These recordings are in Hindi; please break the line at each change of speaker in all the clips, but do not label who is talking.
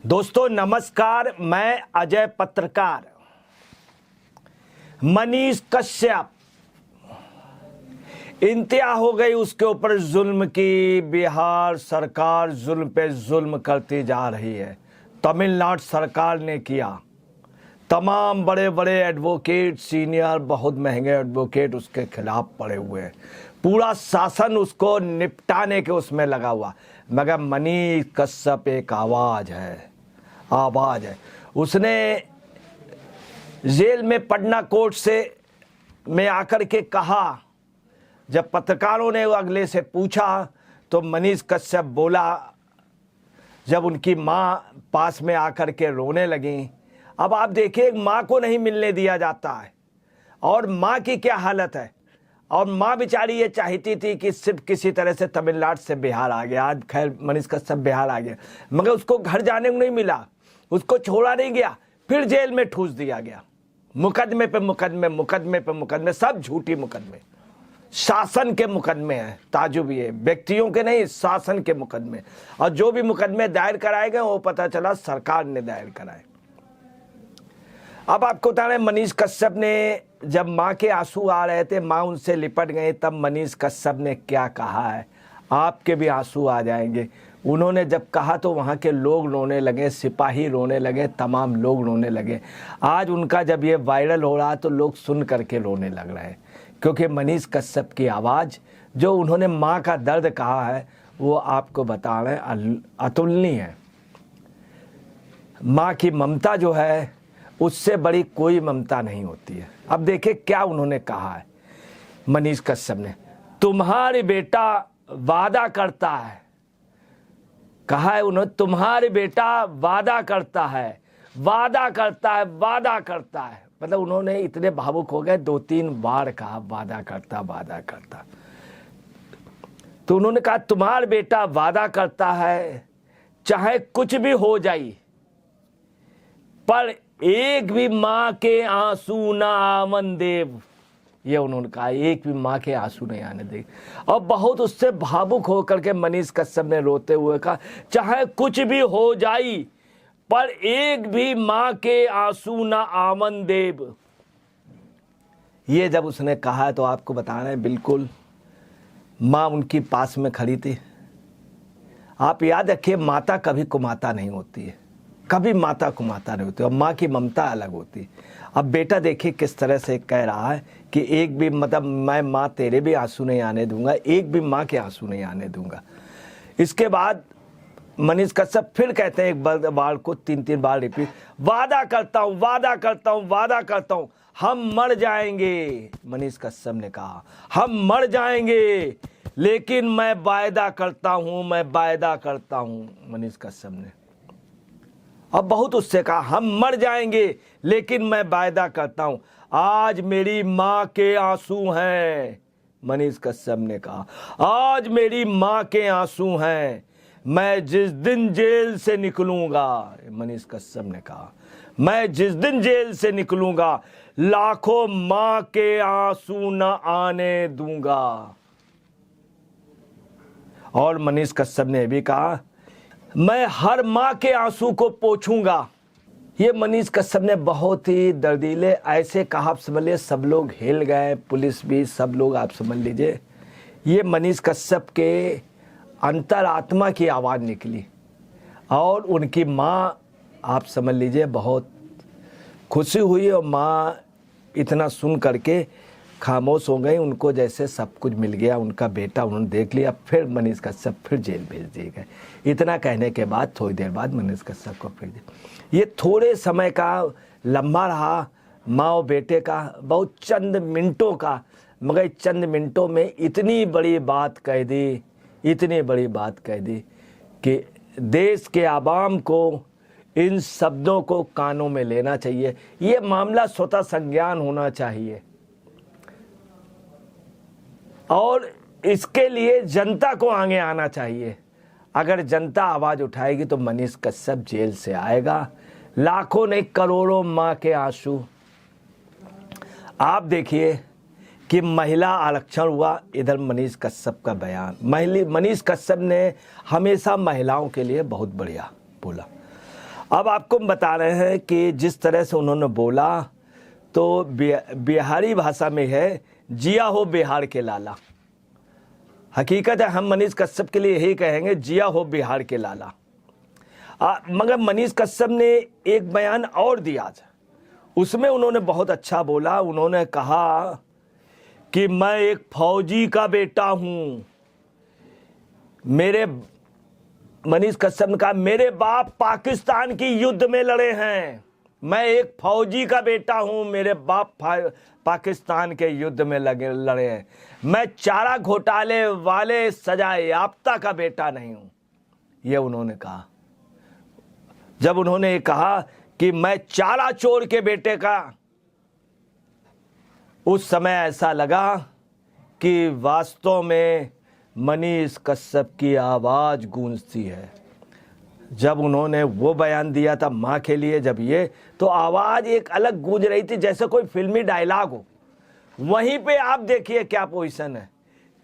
दोस्तों नमस्कार, मैं अजय पत्रकार। मनीष कश्यप इंतहा हो गई उसके ऊपर जुल्म की। बिहार सरकार जुल्म पे जुल्म करती जा रही है। तमिलनाडु सरकार ने किया। तमाम बड़े बड़े एडवोकेट, सीनियर बहुत महंगे एडवोकेट उसके खिलाफ पड़े हुए हैं। पूरा शासन उसको निपटाने के उसमें लगा हुआ। मगर मनीष कश्यप एक आवाज है। उसने जेल में पटना कोर्ट में आकर के कहा, जब पत्रकारों ने अगले से पूछा तो मनीष कश्यप बोला, जब उनकी माँ पास में आकर के रोने लगी। अब आप देखिए, एक माँ को नहीं मिलने दिया जाता है और माँ की क्या हालत है। और माँ बेचारी ये चाहती थी कि सिर्फ किसी तरह से तमिलनाडु से बिहार आ गया। आज खैर मनीष कश्यप बिहार आ गया, मगर उसको घर जाने को नहीं मिला, उसको छोड़ा नहीं गया, फिर जेल में ठूस दिया गया। मुकदमे पे मुकदमे, सब झूठी मुकदमे, शासन के मुकदमे हैं। ताजुब ये व्यक्तियों के नहीं, शासन के मुकदमे। और जो भी मुकदमे दायर कराए गए वो पता चला सरकार ने दायर कराए। अब आपको बता रहे, मनीष कश्यप ने जब माँ के आंसू आ रहे थे, माँ उनसे लिपट गए, तब मनीष कश्यप ने क्या कहा है, आपके भी आंसू आ जाएंगे। उन्होंने जब कहा तो वहाँ के लोग रोने लगे, सिपाही रोने लगे, तमाम लोग रोने लगे। आज उनका जब ये वायरल हो रहा तो लोग सुन करके रोने लग रहे हैं, क्योंकि मनीष कश्यप की आवाज़, जो उन्होंने माँ का दर्द कहा है, वो आपको बता रहे हैं अतुलनीय है। माँ की ममता जो है उससे बड़ी कोई ममता नहीं होती है। अब देखिए क्या उन्होंने कहा है मनीष कश्यप ने। तुम्हारी बेटा वादा करता है, कहा है उन्होंने, तुम्हारी बेटा वादा करता है। मतलब उन्होंने इतने भावुक हो गए, 2-3 बार कहा वादा करता। तो उन्होंने कहा तुम्हारा बेटा वादा करता है, चाहे कुछ भी हो जाए, पर एक भी माँ के आंसू ना आवन देव। ये उन्होंने कहा, एक भी माँ के आंसू नहीं आने देगी। और बहुत उससे भावुक होकर के मनीष कश्यप ने रोते हुए कहा, चाहे कुछ भी हो जाए, पर एक भी माँ के आंसू ना आवन देव। ये जब उसने कहा तो आपको बता रहे हैं, बिल्कुल माँ उनकी पास में खड़ी थी। आप याद रखिए, माता कभी कुमाता नहीं होती है, कभी माता कुमाता नहीं होती, और माँ की ममता अलग होती है। अब बेटा देखिए किस तरह से कह रहा है कि एक भी, मतलब मैं माँ तेरे भी आंसू नहीं आने दूंगा, एक भी माँ के आंसू नहीं आने दूंगा। इसके बाद मनीष कश्यप फिर कहते हैं, एक बार को 3-3 बार रिपीट, वादा करता हूँ हम मर जाएंगे। मनीष कश्यप ने कहा हम मर जाएंगे, लेकिन मैं वायदा करता हूँ। मनीष कश्यप ने अब बहुत उससे कहा, हम मर जाएंगे लेकिन मैं वायदा करता हूं। आज मेरी माँ के आंसू हैं। मनीष कश्यप ने कहा, आज मेरी माँ के आंसू हैं। मैं जिस दिन जेल से निकलूंगा, मनीष कश्यप ने कहा, मैं जिस दिन जेल से निकलूंगा, लाखों माँ के आंसू न आने दूंगा। और मनीष कश्यप ने भी कहा, मैं हर माँ के आंसू को पोंछूंगा। ये मनीष कश्यप ने बहुत ही दर्दीले ऐसे कहा, आप समझ लीजिए सब लोग हिल गए, पुलिस भी, सब लोग, आप समझ लीजिए ये मनीष कश्यप के अंतरात्मा की आवाज़ निकली। और उनकी माँ, आप समझ लीजिए बहुत खुशी हुई, और माँ इतना सुन करके खामोश हो गई। उनको जैसे सब कुछ मिल गया, उनका बेटा उन्होंने देख लिया। फिर मनीष कश्यप फिर जेल भेज दिए गए। इतना कहने के बाद थोड़ी देर बाद मनीष कश्यप को फिर ये थोड़े समय का लम्हा रहा माँ और बेटे का, बहुत चंद मिनटों का, मगर चंद मिनटों में इतनी बड़ी बात कह दी कि देश के आवाम को इन शब्दों को कानों में लेना चाहिए। ये मामला स्वतः संज्ञान होना चाहिए, और इसके लिए जनता को आगे आना चाहिए। अगर जनता आवाज़ उठाएगी तो मनीष कश्यप जेल से आएगा। लाखों नहीं, करोड़ों माँ के आंसू। आप देखिए कि महिला आरक्षण हुआ, इधर मनीष कश्यप का बयान। मनीष कश्यप ने हमेशा महिलाओं के लिए बहुत बढ़िया बोला। अब आपको हम बता रहे हैं कि जिस तरह से उन्होंने बोला तो बिहारी भाषा में है, जिया हो बिहार के लाला। हकीकत है हम मनीष कश्यप के लिए यही कहेंगे, जिया हो बिहार के लाला। मगर मनीष कश्यप ने एक बयान और दिया, उसमें उन्होंने बहुत अच्छा बोला। उन्होंने कहा कि मैं एक फौजी का बेटा हूं। मनीष कश्यप ने कहा मेरे बाप पाकिस्तान की युद्ध में लड़े हैं, मैं एक फौजी का बेटा हूं, मेरे बाप पाकिस्तान के युद्ध में लड़े हैं, मैं चारा घोटाले वाले सजा याफ्ता का बेटा नहीं हूं। यह उन्होंने कहा। जब उन्होंने कहा कि मैं चारा चोर के बेटे का, उस समय ऐसा लगा कि वास्तव में मनीष कश्यप की आवाज गूंजती है। जब उन्होंने वो बयान दिया था माँ के लिए, जब ये, तो आवाज एक अलग गूंज रही थी, जैसे कोई फिल्मी डायलॉग हो। वहीं पे आप देखिए क्या पोजीशन है।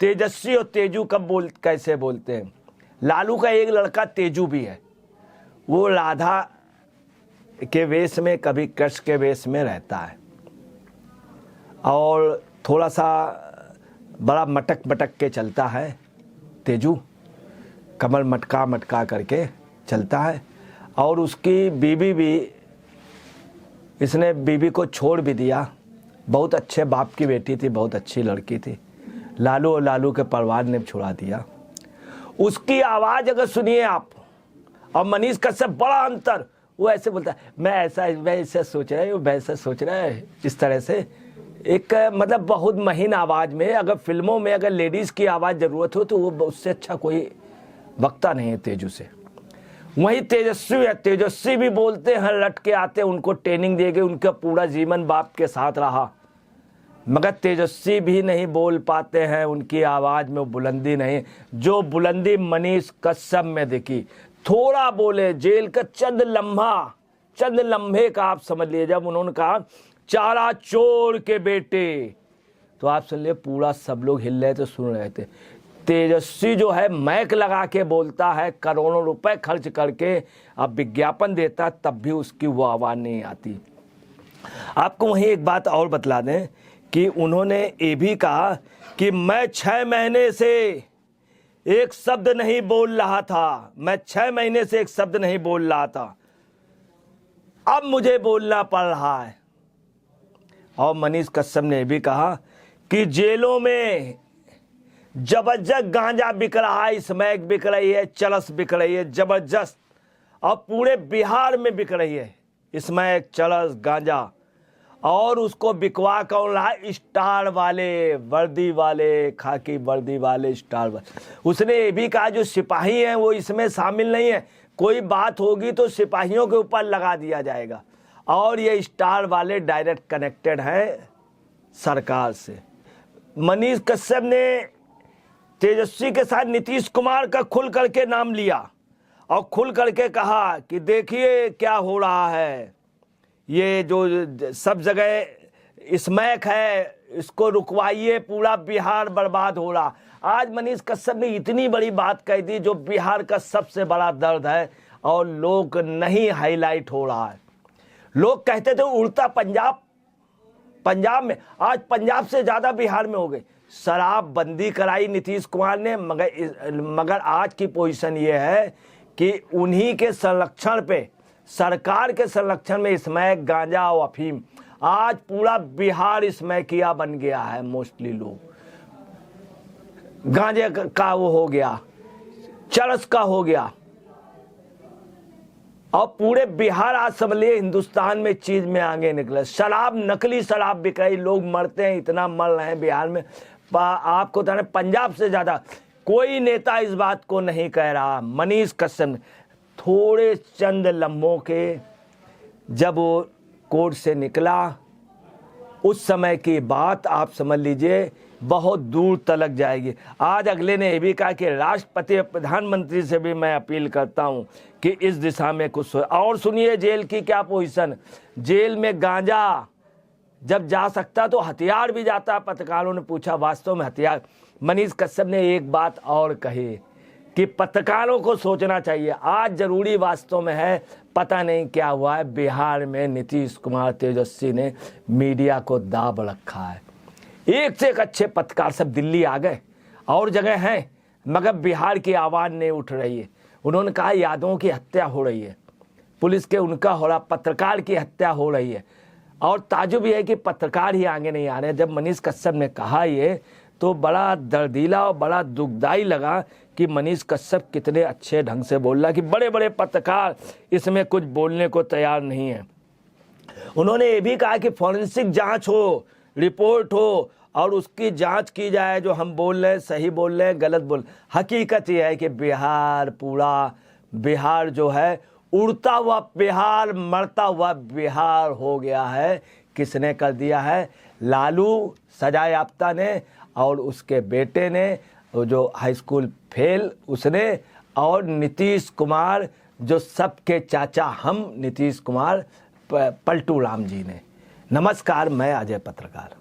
तेजस्वी और तेजू कैसे बोलते हैं। लालू का एक लड़का तेजू भी है, वो राधा के वेश में, कभी कृष्ण के वेश में रहता है और थोड़ा सा बड़ा मटक मटक के चलता है। तेजू कमर मटका मटका करके चलता है। और उसकी बीबी भी, इसने बीबी को छोड़ भी दिया। बहुत अच्छे बाप की बेटी थी, बहुत अच्छी लड़की थी। लालू और लालू के परिवार ने छुड़ा दिया। उसकी आवाज़ अगर सुनिए आप, और मनीष कश्यप बड़ा अंतर, वो ऐसे बोलता है मैं ऐसा सोच रहा है, वो वैसा सोच रहा है, इस तरह से एक मतलब बहुत महीन आवाज़ में। अगर फिल्मों में अगर लेडीज़ की आवाज़ ज़रूरत हो तो वो उससे अच्छा कोई वक्ता नहीं है तेजू से। वही तेजस्वी है, तेजस्वी भी बोलते हैं, लट के आते, उनको ट्रेनिंग दी गई, उनका पूरा जीवन बाप के साथ रहा, मगर तेजस्वी भी नहीं बोल पाते हैं, उनकी आवाज़ में बुलंदी नहीं। जो बुलंदी मनीष कश्यप में देखी, थोड़ा बोले, जेल का चंद लम्हे का आप समझ लिए। जब उन्होंने कहा चारा चोर के बेटे, तो आप सुन लिए, पूरा सब लोग हिल रहे थे, सुन रहे थे। तेजस्वी जो है मैक लगा के बोलता है, करोड़ों रुपए खर्च करके अब विज्ञापन देता, तब भी उसकी वो आवाज़ नहीं आती। आपको वहीं एक बात और बतला दें कि उन्होंने ये भी कहा कि मैं 6 महीने से एक शब्द नहीं बोल रहा था, मैं 6 महीने से एक शब्द नहीं बोल रहा था, अब मुझे बोलना पड़ रहा है। और मनीष कश्यप ने भी कहा कि जेलों में जबरदस्त गांजा बिक रहा है, स्मैक बिक रही है, चरस बिक रही है जबरदस्त, और पूरे बिहार में बिक रही है स्मैक, चरस, गांजा। और उसको बिकवा कौन रहा है? स्टार वाले, वर्दी वाले, खाकी वर्दी वाले स्टार वाले। उसने ये भी कहा जो सिपाही हैं वो इसमें शामिल नहीं है, कोई बात होगी तो सिपाहियों के ऊपर लगा दिया जाएगा। और ये स्टार वाले डायरेक्ट कनेक्टेड हैं सरकार से। मनीष कश्यप ने तेजस्वी के साथ नीतीश कुमार का खुल करके नाम लिया और खुल करके कहा कि देखिए क्या हो रहा है, ये जो सब जगह स्मैक है इसको रुकवाइए, पूरा बिहार बर्बाद हो रहा। आज मनीष कश्यप ने इतनी बड़ी बात कह दी जो बिहार का सबसे बड़ा दर्द है, और लोग नहीं हाईलाइट हो रहा है। लोग कहते थे उड़ता पंजाब में, आज पंजाब से ज़्यादा बिहार में हो गई। शराब बंदी कराई नीतीश कुमार ने, मगर आज की पोजीशन ये है कि उन्हीं के संरक्षण पे, सरकार के संरक्षण में स्मैक, गांजा और अफीम, आज पूरा बिहार स्मैकिया बन गया है। मोस्टली लोग गांजे का वो हो गया, चरस का हो गया, और पूरे बिहार आज समझ लिए हिंदुस्तान में चीज में आगे निकले। शराब, नकली शराब बिक रही, लोग मरते हैं, इतना मर रहे हैं बिहार में। आपको तो पंजाब से ज्यादा कोई नेता इस बात को नहीं कह रहा। मनीष कश्यप थोड़े चंद लम्हों के जब वो कोर्ट से निकला, उस समय की बात आप समझ लीजिए बहुत दूर तलक जाएगी। आज अगले ने यह भी कहा कि राष्ट्रपति और प्रधानमंत्री से भी मैं अपील करता हूं कि इस दिशा में कुछ और। सुनिए जेल की क्या पोजीशन। जेल में गांजा जब जा सकता तो हथियार भी जाता। पत्रकारों ने पूछा वास्तव में हथियार। मनीष कश्यप ने एक बात और कही कि पत्रकारों को सोचना चाहिए। आज जरूरी वास्तव में है, पता नहीं क्या हुआ है बिहार में, नीतीश कुमार तेजस्वी ने मीडिया को दाब रखा है। एक से एक अच्छे पत्रकार सब दिल्ली आ गए, और जगह हैं, मगर बिहार की आवाज़ नहीं उठ रही है। उन्होंने कहा यादवों की हत्या हो रही है, पुलिस के उनका हो रहा, पत्रकार की हत्या हो रही है। और ताजुब यह है कि पत्रकार ही आगे नहीं आ रहे। जब मनीष कश्यप ने कहा ये, तो बड़ा दर्दीला और बड़ा दुखदाई लगा कि मनीष कश्यप कितने अच्छे ढंग से बोल रहा कि बड़े बड़े पत्रकार इसमें कुछ बोलने को तैयार नहीं है। उन्होंने ये भी कहा कि फॉरेंसिक जांच हो, रिपोर्ट हो, और उसकी जांच की जाए, जो हम बोल रहे हैं सही बोल रहे हैं गलत बोल। हकीकत यह है कि बिहार, पूरा बिहार जो है उड़ता हुआ बिहार, मरता हुआ बिहार हो गया है। किसने कर दिया है? लालू सजा याफ्ता ने, और उसके बेटे ने जो हाई स्कूल फेल उसने, और नीतीश कुमार जो सबके चाचा हम नीतीश कुमार, पलटू राम जी ने। नमस्कार, मैं अजय पत्रकार।